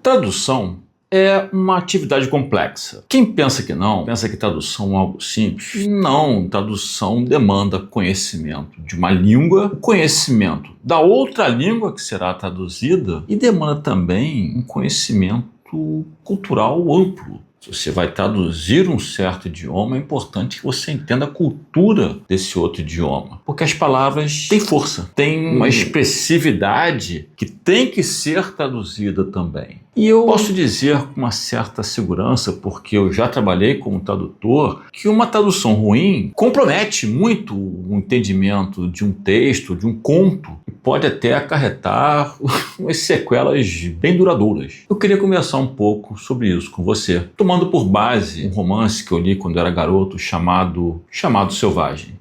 Tradução é uma atividade complexa. Quem pensa que não, pensa que tradução é algo simples. Não, tradução demanda conhecimento de uma língua, conhecimento da outra língua que será traduzida e demanda também um conhecimento cultural amplo. Se você vai traduzir um certo idioma, é importante que você entenda a cultura desse outro idioma. Porque as palavras têm força, têm uma expressividade que tem que ser traduzida também. E eu posso dizer com uma certa segurança, porque eu já trabalhei como tradutor, que uma tradução ruim compromete muito o entendimento de um texto, de um conto, e pode até acarretar umas sequelas bem duradouras. Eu queria conversar um pouco sobre isso com você, tomando por base um romance que eu li quando eu era garoto chamado Selvagem.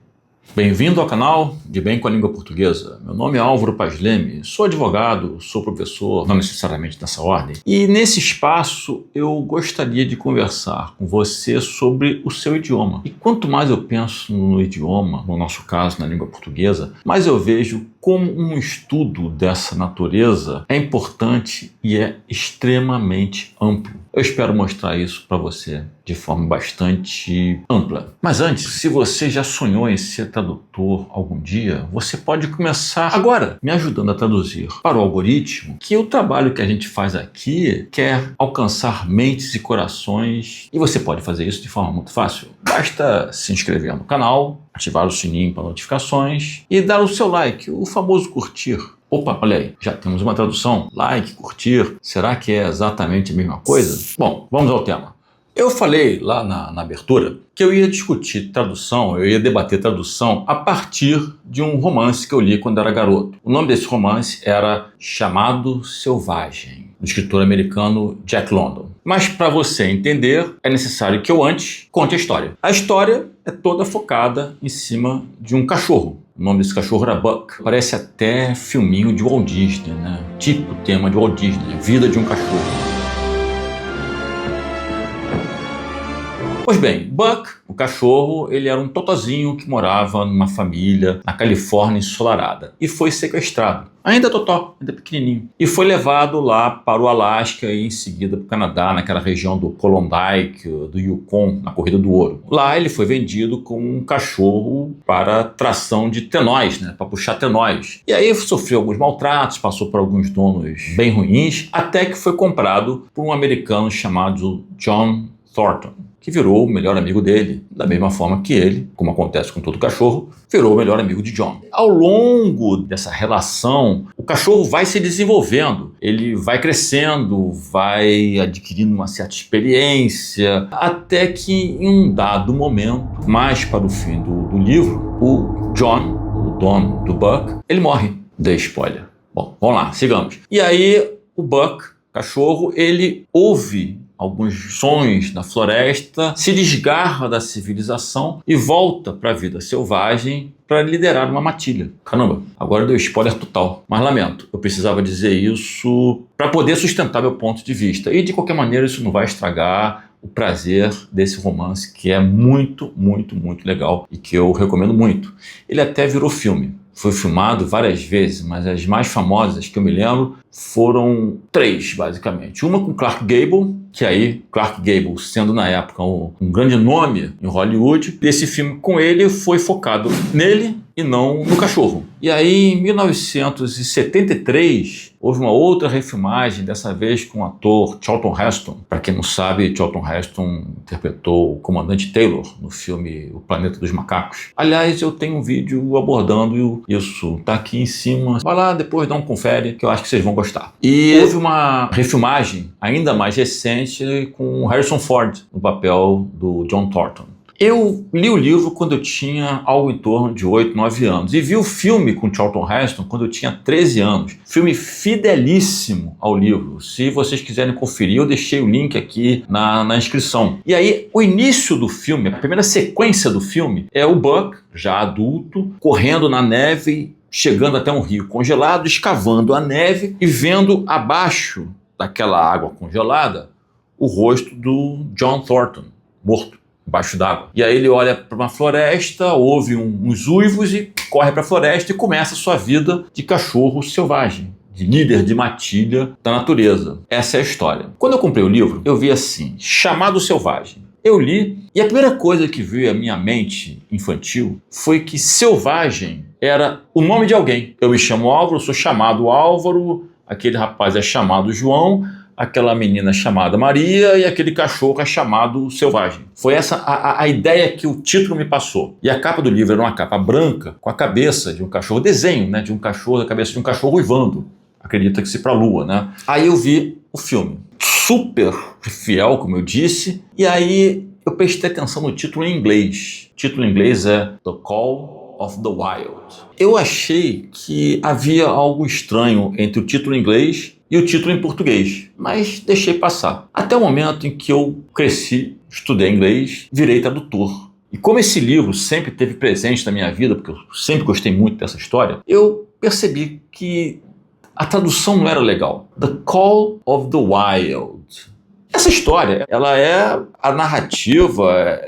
Bem-vindo ao canal de Bem com a Língua Portuguesa. Meu nome é Álvaro Paz Leme, sou advogado, sou professor, não necessariamente nessa ordem. E nesse espaço eu gostaria de conversar com você sobre o seu idioma. E quanto mais eu penso no idioma, no nosso caso na língua portuguesa, mais eu vejo como um estudo dessa natureza é importante e é extremamente amplo. Eu espero mostrar isso para você de forma bastante ampla. Mas antes, se você já sonhou em ser tradutor algum dia, você pode começar agora me ajudando a traduzir para o algoritmo, que o trabalho que a gente faz aqui quer alcançar mentes e corações, e você pode fazer isso de forma muito fácil. Basta se inscrever no canal, ativar o sininho para notificações e dar o seu like, o famoso curtir. Opa, olha aí, já temos uma tradução. Like, curtir, será que é exatamente a mesma coisa? Bom, vamos ao tema. Eu falei lá na abertura que eu ia discutir tradução, eu ia debater tradução a partir de um romance que eu li quando era garoto. O nome desse romance era Chamado Selvagem, do escritor americano Jack London. Mas para você entender, é necessário que eu antes conte a história. A história é toda focada em cima de um cachorro. O nome desse cachorro era Buck. Parece até filminho de Walt Disney, né? Tipo tema de Walt Disney, Vida de um Cachorro. Pois bem, Buck, o cachorro, ele era um totozinho que morava numa família na Califórnia ensolarada e foi sequestrado. Ainda totó, ainda pequenininho. E foi levado lá para o Alasca e em seguida para o Canadá, naquela região do Klondike, do Yukon, na Corrida do Ouro. Lá ele foi vendido como um cachorro para tração de tenóis, né, para puxar tenóis. E aí sofreu alguns maltratos, passou por alguns donos bem ruins, até que foi comprado por um americano chamado John Thornton, que virou o melhor amigo dele, da mesma forma que ele, como acontece com todo cachorro, virou o melhor amigo de John. Ao longo dessa relação, o cachorro vai se desenvolvendo, ele vai crescendo, vai adquirindo uma certa experiência, até que em um dado momento, mais para o fim do livro, o John, o dono do Buck, ele morre. Dei spoiler. Bom, vamos lá, sigamos. E aí o Buck, cachorro, ele ouve alguns sons na floresta, se desgarra da civilização e volta para a vida selvagem para liderar uma matilha. Caramba, agora deu spoiler total, mas lamento, eu precisava dizer isso para poder sustentar meu ponto de vista. E de qualquer maneira isso não vai estragar o prazer desse romance, que é muito, muito, muito legal e que eu recomendo muito. Ele até virou filme. Foi filmado várias vezes, mas as mais famosas que eu me lembro foram 3, basicamente. Uma com Clark Gable, que aí, Clark Gable sendo na época um grande nome em Hollywood, esse filme com ele foi focado nele e não no cachorro. E aí, em 1973, houve uma outra refilmagem, dessa vez com o ator Charlton Heston. Para quem não sabe, Charlton Heston interpretou o Comandante Taylor no filme O Planeta dos Macacos. Aliás, eu tenho um vídeo abordando isso, tá aqui em cima. Vai lá, depois dá um confere, que eu acho que vocês vão gostar. E houve uma refilmagem ainda mais recente com Harrison Ford no papel do John Thornton. Eu li o livro quando eu tinha algo em torno de 8, 9 anos e vi o filme com Charlton Heston quando eu tinha 13 anos. Filme fidelíssimo ao livro. Se vocês quiserem conferir, eu deixei o link aqui na inscrição. E aí, o início do filme, a primeira sequência do filme é o Buck, já adulto, correndo na neve, chegando até um rio congelado, escavando a neve e vendo abaixo daquela água congelada o rosto do John Thornton, morto embaixo d'água. E aí ele olha para uma floresta, ouve uns uivos e corre para a floresta e começa a sua vida de cachorro selvagem, de líder de matilha da natureza. Essa é a história. Quando eu comprei o livro, eu vi assim, Chamado Selvagem. Eu li e a primeira coisa que veio à minha mente infantil foi que selvagem era o nome de alguém. Eu me chamo Álvaro, sou chamado Álvaro, aquele rapaz é chamado João, aquela menina é chamada Maria e aquele cachorro é chamado Selvagem. Foi essa a ideia que o título me passou. E a capa do livro era uma capa branca com a cabeça de um cachorro, desenho, né, de um cachorro, a cabeça de um cachorro uivando. Acredita-se para a lua, né? Aí eu vi o filme. Super fiel, como eu disse, e aí eu prestei atenção no título em inglês. O título em inglês é The Call of the Wild. Eu achei que havia algo estranho entre o título em inglês e o título em português, mas deixei passar. Até o momento em que eu cresci, estudei inglês, virei tradutor. E como esse livro sempre esteve presente na minha vida, porque eu sempre gostei muito dessa história, eu percebi que a tradução não era legal. The Call of the Wild. Essa história, ela é a narrativa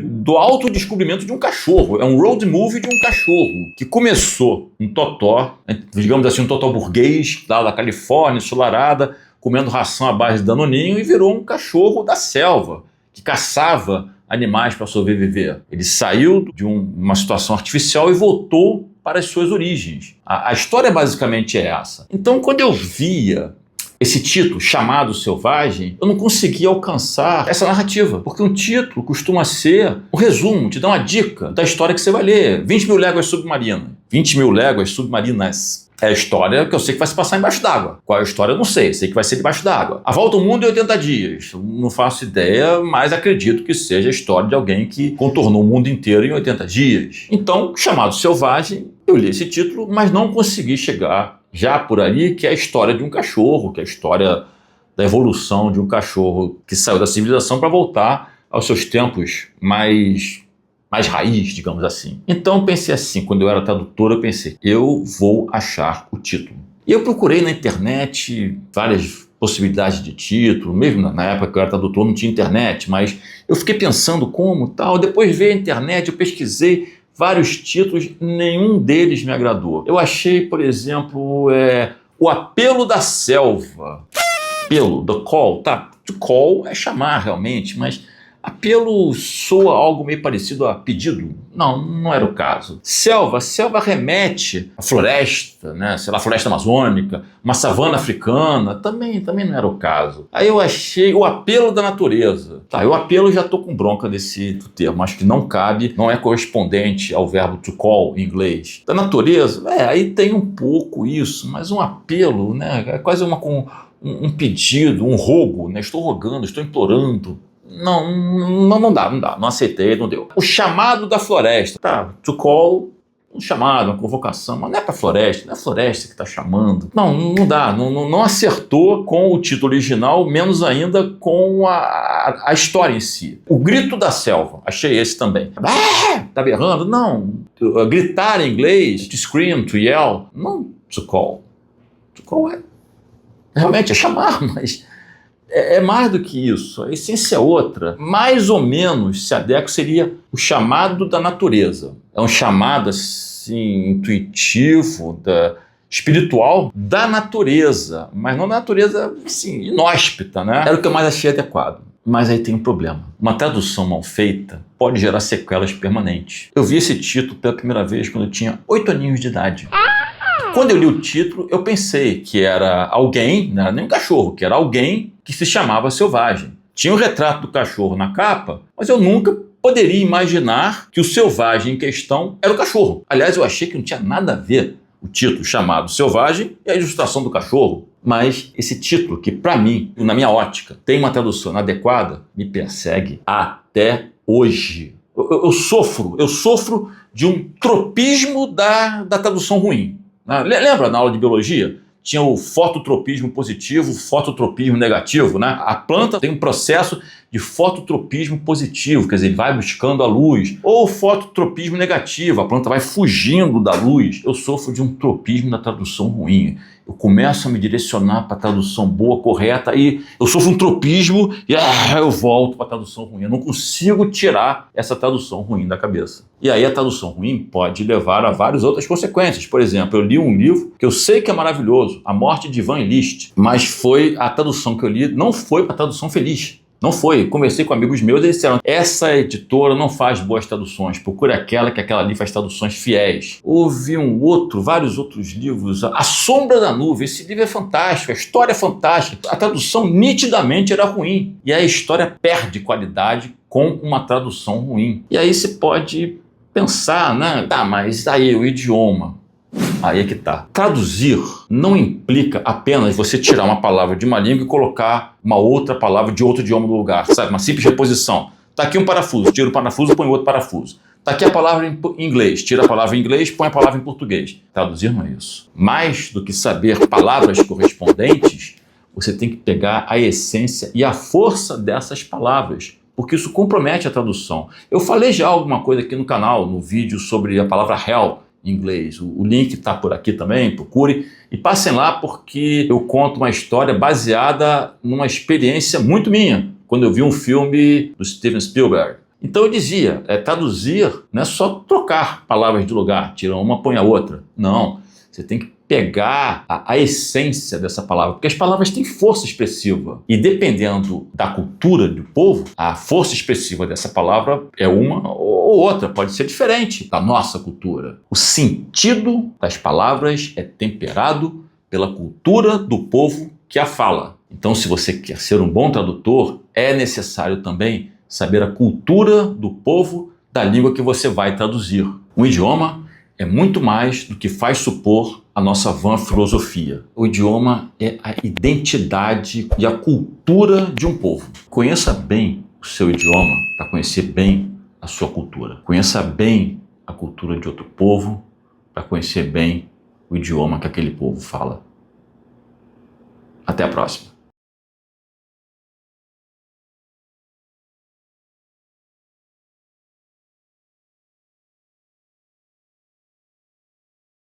do autodescobrimento de um cachorro. É um road movie de um cachorro que começou um totó, digamos assim, um totó burguês, lá da Califórnia, ensolarada, comendo ração à base de danoninho e virou um cachorro da selva, que caçava animais para sobreviver. Ele saiu de uma situação artificial e voltou para as suas origens. A história basicamente é essa. Então, quando eu via esse título, Chamado Selvagem, eu não conseguia alcançar essa narrativa, porque um título costuma ser um resumo, te dá uma dica da história que você vai ler. 20 mil léguas submarinas. 20 mil léguas submarinas. É a história que eu sei que vai se passar embaixo d'água. Qual é a história? Eu não sei. Sei que vai ser debaixo d'água. A Volta ao Mundo em 80 dias. Não faço ideia, mas acredito que seja a história de alguém que contornou o mundo inteiro em 80 dias. Então, Chamado Selvagem, eu li esse título, mas não consegui chegar já por ali, que é a história de um cachorro, que é a história da evolução de um cachorro que saiu da civilização para voltar aos seus tempos mais raiz, digamos assim. Então pensei assim, quando eu era tradutor, eu pensei, eu vou achar o título. E eu procurei na internet várias possibilidades de título, mesmo na época que eu era tradutor não tinha internet, mas eu fiquei pensando como tal, depois veio a internet, eu pesquisei vários títulos, nenhum deles me agradou. Eu achei, por exemplo, O Apelo da Selva. Apelo, the call, tá? The call é chamar realmente, mas apelo soa algo meio parecido a pedido? Não era o caso. Selva remete à floresta, né? Sei lá, floresta amazônica, uma savana africana, também não era o caso. Aí eu achei o apelo da natureza. Tá, o apelo já tô com bronca desse termo, acho que não cabe, não é correspondente ao verbo to call em inglês. Da natureza, aí tem um pouco isso, mas um apelo, né? É quase um pedido, um rogo, né? Estou rogando, estou implorando. Não dá, não aceitei, não deu. O chamado da floresta, tá, to call, um chamado, uma convocação, mas não é pra floresta, não é a floresta que tá chamando. Não dá, não acertou com o título original, menos ainda com a história em si. O Grito da Selva, achei esse também. Tá berrando? Não. Gritar em inglês, to scream, to yell, não to call. To call realmente é chamar, mas é mais do que isso, a essência é outra. Mais ou menos se adequa seria o chamado da natureza. É um chamado assim, intuitivo, espiritual da natureza, mas não da natureza assim, inóspita, né? Era o que eu mais achei adequado. Mas aí tem um problema. Uma tradução mal feita pode gerar sequelas permanentes. Eu vi esse título pela primeira vez quando eu tinha 8 aninhos de idade. Quando eu li o título, eu pensei que era alguém, não era nem um cachorro, que era alguém que se chamava Selvagem. Tinha o retrato do cachorro na capa, mas eu nunca poderia imaginar que o selvagem em questão era o cachorro. Aliás, eu achei que não tinha nada a ver o título chamado Selvagem e a ilustração do cachorro. Mas esse título, que para mim, na minha ótica, tem uma tradução adequada, me persegue até hoje. Eu sofro de um tropismo da tradução ruim. Lembra na aula de biologia? Tinha o fototropismo positivo, fototropismo negativo, né? A planta tem um processo de fototropismo positivo, quer dizer, ele vai buscando a luz. Ou fototropismo negativo, a planta vai fugindo da luz. Eu sofro de um tropismo na tradução ruim. eu começo a me direcionar para a tradução boa, correta, e eu sofro um tropismo e eu volto para a tradução ruim. Eu não consigo tirar essa tradução ruim da cabeça. E aí a tradução ruim pode levar a várias outras consequências. Por exemplo, eu li um livro que eu sei que é maravilhoso, A Morte de Ivan Ilitch, mas a tradução que eu li não foi para tradução feliz. Não foi. Conversei com amigos meus e eles disseram: essa editora não faz boas traduções, procura aquela que aquela ali faz traduções fiéis. Houve vários outros livros. A Sombra da Nuvem, esse livro é fantástico, a história é fantástica, a tradução nitidamente era ruim. E a história perde qualidade com uma tradução ruim. E aí se pode pensar, né? Tá, mas aí o idioma. Aí é que tá. Traduzir não implica apenas você tirar uma palavra de uma língua e colocar uma outra palavra de outro idioma no lugar, sabe? Uma simples reposição. Tá aqui um parafuso, tira o parafuso, põe outro parafuso. Tá aqui a palavra em inglês, tira a palavra em inglês, põe a palavra em português. Traduzir não é isso. Mais do que saber palavras correspondentes, você tem que pegar a essência e a força dessas palavras, porque isso compromete a tradução. Eu falei já alguma coisa aqui no canal, no vídeo sobre a palavra hell, em inglês. O link está por aqui também, procure e passem lá, porque eu conto uma história baseada numa experiência muito minha, quando eu vi um filme do Steven Spielberg. Então eu dizia, traduzir não é só trocar palavras de lugar, tira uma, põe a outra. Não, você tem que pegar a essência dessa palavra, porque as palavras têm força expressiva. E dependendo da cultura do povo, a força expressiva dessa palavra é uma ou outra, pode ser diferente da nossa cultura. O sentido das palavras é temperado pela cultura do povo que a fala. Então, se você quer ser um bom tradutor, é necessário também saber a cultura do povo da língua que você vai traduzir. Um idioma é muito mais do que faz supor a nossa vã filosofia. O idioma é a identidade e a cultura de um povo. Conheça bem o seu idioma para conhecer bem a sua cultura. Conheça bem a cultura de outro povo para conhecer bem o idioma que aquele povo fala. Até a próxima.